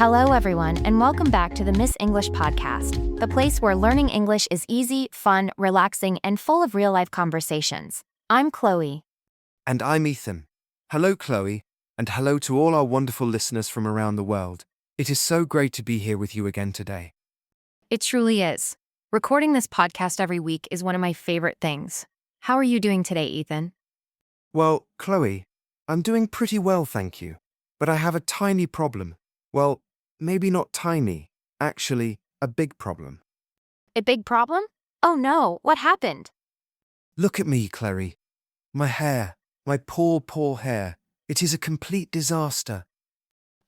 Hello, everyone, and welcome back to the Miss English podcast, the place where learning English is easy, fun, relaxing, and full of real-life conversations. I'm Chloe. And I'm Ethan. Hello, Chloe, and hello to all our wonderful listeners from around the world. It is so great to be here with you again today. It truly is. Recording this podcast every week is one of my favorite things. How are you doing today, Ethan? Well, Chloe, I'm doing pretty well, thank you. But I have a tiny problem. Well, maybe not tiny, actually, a big problem. A big problem? Oh no, what happened? Look at me, Chloe. My hair, my poor hair. It is a complete disaster.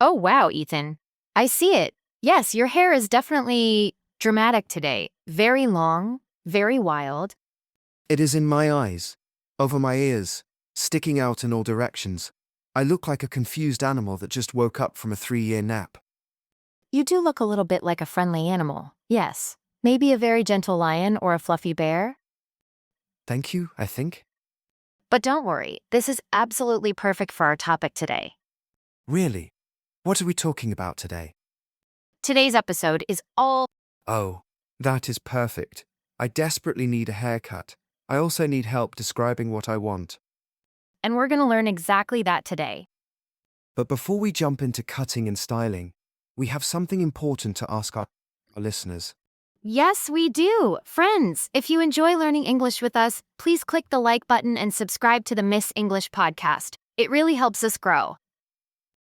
Oh wow, Ethan. I see it. Yes, your hair is definitely dramatic today. Very long, very wild. It is in my eyes, over my ears, sticking out in all directions. I look like a confused animal that just woke up from a 3-year nap. You do look a little bit like a friendly animal. Yes. Maybe a very gentle lion or a fluffy bear. Thank you, I think. But don't worry, this is absolutely perfect for our topic today. Really? What are we talking about today? Today's episode is all Oh, that is perfect. I desperately need a haircut. I also need help describing what I want. and we're going to learn exactly that today. But before we jump into cutting and styling, we have something important to ask our listeners. Yes, we do. Friends, if you enjoy learning English with us, please click the like button and subscribe to the Miss English podcast. It really helps us grow.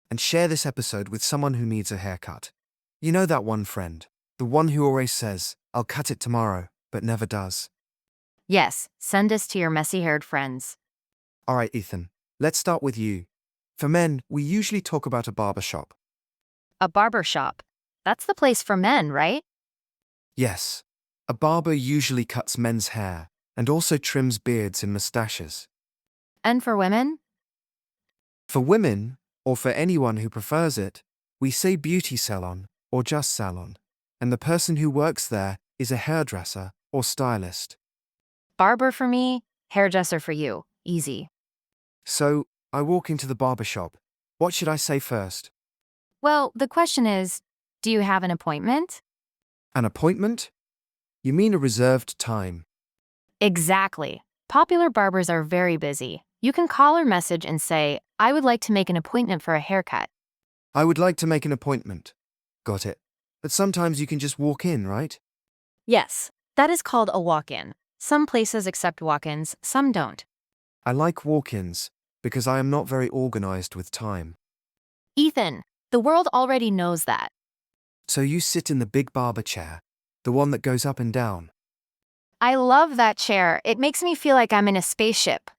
And share this episode with someone who needs a haircut. You know that one friend, the one who always says, "I'll cut it tomorrow," but never does. Yes, send us to your messy-haired friends. All right, Ethan, let's start with you. For men, we usually talk about a barber shop. A barber shop. That's the place for men, right? Yes, a barber usually cuts men's hair and also trims beards and mustaches. And for women? For women, or for anyone who prefers it, we say beauty salon or just salon, and the person who works there is a hairdresser or stylist. Barber for me, hairdresser for you. Easy. So, I walk into the barber shop. What should I say first? Well, the question is, do you have an appointment? An appointment? You mean a reserved time. Exactly. Popular barbers are very busy. You can call or message and say, I would like to make an appointment for a haircut. I would like to make an appointment. Got it. But sometimes you can just walk in, right? Yes, that is called a walk-in. Some places accept walk-ins, some don't. I like walk-ins because I am not very organized with time. Ethan, the world already knows that. So you sit in the big barber chair, the one that goes up and down. I love that chair. It makes me feel like I'm in a spaceship.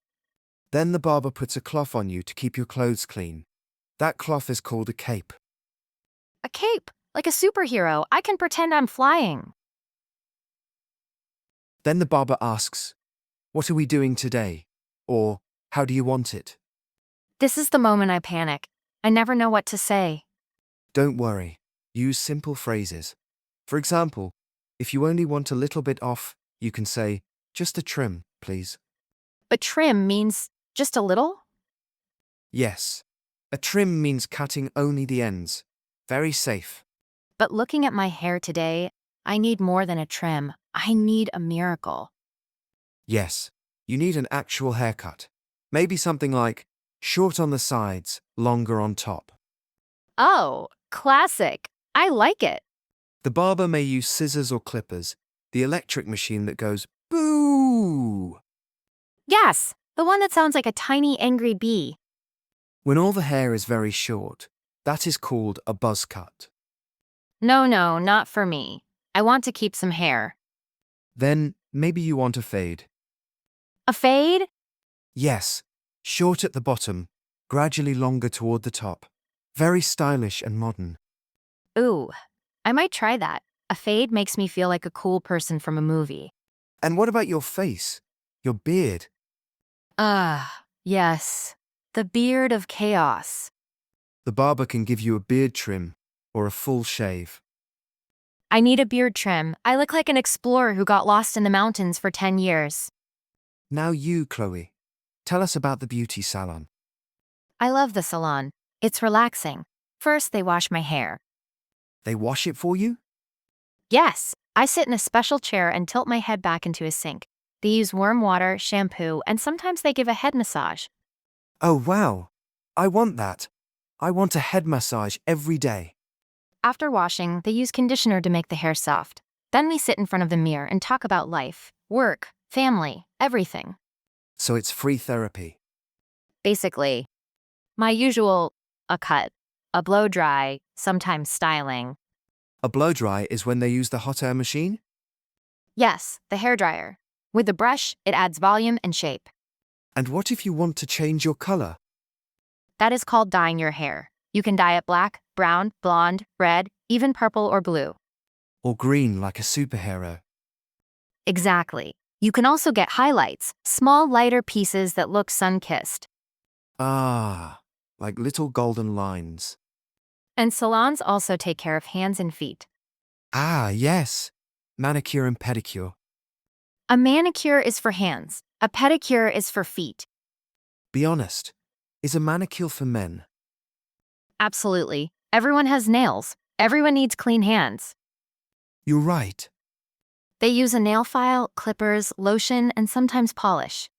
Then the barber puts a cloth on you to keep your clothes clean. That cloth is called a cape. A cape, like a superhero. I can pretend I'm flying. Then the barber asks, "What are we doing today?" Or, "How do you want it?" This is the moment I panic. I never know what to say. Don't worry. Use simple phrases. For example, if you only want a little bit off, you can say, "Just a trim, please." But trim means just a little? Yes. A trim means cutting only the ends. Very safe. But looking at my hair today, I need more than a trim. I need a miracle. Yes. You need an actual haircut. Maybe something like short on the sides, longer on top. Oh, classic. I like it. The barber may use scissors or clippers, the electric machine that goes boo. Yes, the one that sounds like a tiny angry bee. When all the hair is very short, that is called a buzz cut. No, not for me. I want to keep some hair. Then maybe you want a fade. A fade? Yes, short at the bottom, gradually longer toward the top. Very stylish and modern. Ooh, I might try that. A fade makes me feel like a cool person from a movie. And what about your face? Your beard? Ah, yes. The beard of chaos. The barber can give you a beard trim or a full shave. I need a beard trim. I look like an explorer who got lost in the mountains for 10 years. Now you, Chloe. Tell us about the beauty salon. I love the salon. It's relaxing. First, they wash my hair. They wash it for you? Yes, I sit in a special chair and tilt my head back into a sink. They use warm water, shampoo, and sometimes they give a head massage. Oh, wow. I want that. I want a head massage every day. After washing, they use conditioner to make the hair soft. Then we sit in front of the mirror and talk about life, work, family, everything. So it's free therapy. Basically, my usual, a cut, a blow dry, sometimes styling. A blow dry is when they use the hot air machine? Yes, the hair dryer. With the brush, it adds volume and shape. And what if you want to change your color? That is called dyeing your hair. You can dye it black, brown, blonde, red, even purple or blue. Or green like a superhero? Exactly. You can also get highlights, small lighter pieces that look sun-kissed. Ah, like little golden lines. And salons also take care of hands and feet. Ah, yes. Manicure and pedicure. A manicure is for hands. A pedicure is for feet. Be honest. Is a manicure for men? Absolutely. Everyone has nails. Everyone needs clean hands. You're right. They use a nail file, clippers, lotion, and sometimes polish.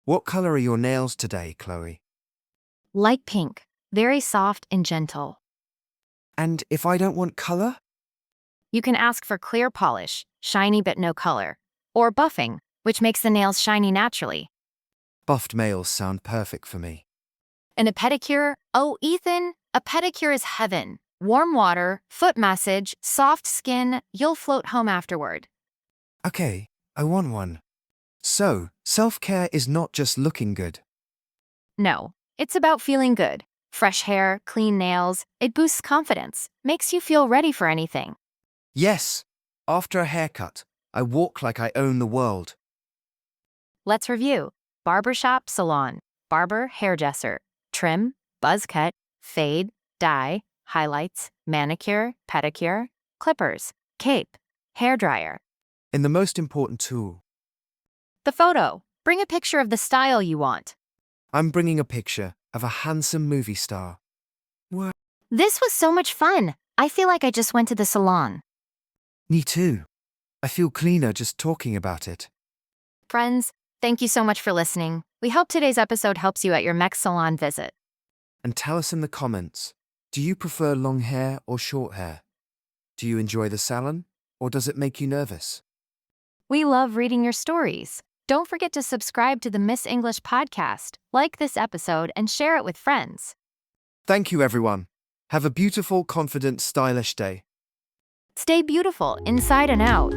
What color are your nails today, Chloe? Light pink, very soft and gentle. And if I don't want color? You can ask for clear polish, shiny but no color, or buffing, which makes the nails shiny naturally. Buffed males sound perfect for me. And a pedicure? Oh, Ethan, a pedicure is heaven. Warm water, foot massage, soft skin, you'll float home afterward. Okay, I want one. So, self-care is not just looking good. No, it's about feeling good. Fresh hair, clean nails, it boosts confidence, makes you feel ready for anything. Yes, after a haircut, I walk like I own the world. Let's review. Barbershop, salon, barber, hairdresser, trim, buzz cut, fade, dye, highlights, manicure, pedicure, clippers, cape, hairdryer. And the most important tool. The photo. Bring a picture of the style you want. I'm bringing a picture of a handsome movie star. What? This was so much fun. I feel like I just went to the salon. Me too. I feel cleaner just talking about it. Friends, thank you so much for listening. We hope today's episode helps you at your next salon visit. And tell us in the comments, do you prefer long hair or short hair? Do you enjoy the salon, or does it make you nervous? We love reading your stories. Don't forget to subscribe to the Miss English podcast, like this episode, and share it with friends. Thank you, everyone. Have a beautiful, confident, stylish day. Stay beautiful inside and out.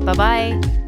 Bye-bye.